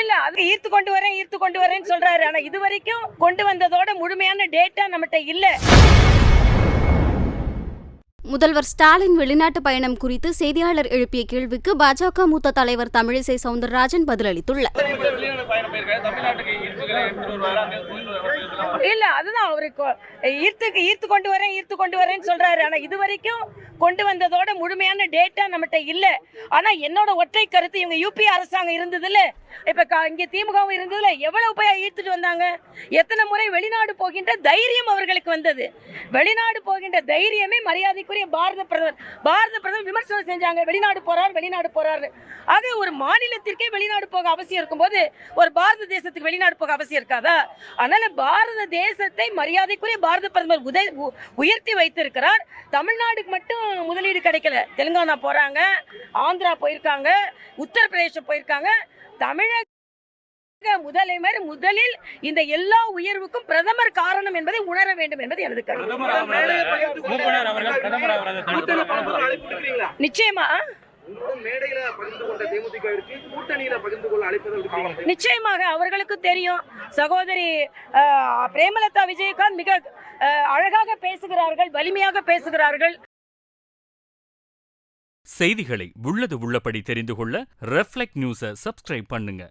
இல்ல அது ஈர்த்து கொண்டு வரேன்னு சொல்றாரு. ஆனா இது வரைக்கும் கொண்டு வந்ததோட முழுமையான டேட்டா நம்மகிட்ட இல்ல. முதல்வர் ஸ்டாலின் வெளிநாட்டு பயணம் குறித்து செய்தியாளர் எழுப்பிய கேள்விக்கு பாஜக மூத்த தலைவர் தமிழிசை சவுந்தரராஜன் பதிலளித்துள்ளார். இல்ல அதுதான் அவருக்கு ஈர்த்து கொண்டு வரேன்னு சொல்றாரு. ஆனா இது வரைக்கும் கொண்டு வந்ததோட முழுமையான டேட்டா நம்மகிட்ட இல்ல. ஆனா என்னோட ஒற்றை கருத்து, இவங்க யூபி அரசாங்கம் இருந்ததுல, இப்ப இங்க திமுகவும் இருந்ததுல எவ்வளவு போய் ஈர்த்துட்டு வந்தாங்க. எத்தனை முறை வெளிநாடு போகின்ற தைரியம் அவர்களுக்கு வந்தது. வெளிநாடு போகின்ற தைரியமே மரியாதைக்குரிய பாரத பிரதமர் விமர்சனம் செஞ்சாங்க. வெளிநாடு போறாரு. ஆக ஒரு மாநிலத்திற்கே வெளிநாடு போக அவசியம் இருக்கும்போது ஒரு பாரத தேசத்துக்கு வெளிநாடு போக அவசியம் இருக்காதா? அதனால பாரத தேசத்தை மரியாதைக்குரிய பாரத பிரதமர் உயர்த்தி வைத்திருக்கிறார். தமிழ்நாடுக்கு மட்டும் முதலீடு கிடைக்கல. தெலுங்கானா போறாங்க, ஆந்திரா போயிருக்காங்க, உத்தரப்பிரதேசம் போயிருக்காங்க. தமிழக முதலமைச்சர் முதலில் இந்த எல்லா உயர்வுக்கும் பிரதமர் காரணம் என்பதை உணர வேண்டும் என்பது எனது கருத்து. நிச்சயமா நிச்சயமாக அவர்களுக்கு தெரியும். சகோதரி பிரேமலதா விஜயகாந்த் மிக அழகாக பேசுகிறார்கள், வலிமையாக பேசுகிறார்கள். செய்திகளை உள்ளது உள்ளபடி தெரிந்து கொள்ள ரெஃப்ளெக்ட் நியூஸை சப்ஸ்கிரைப் பண்ணுங்க.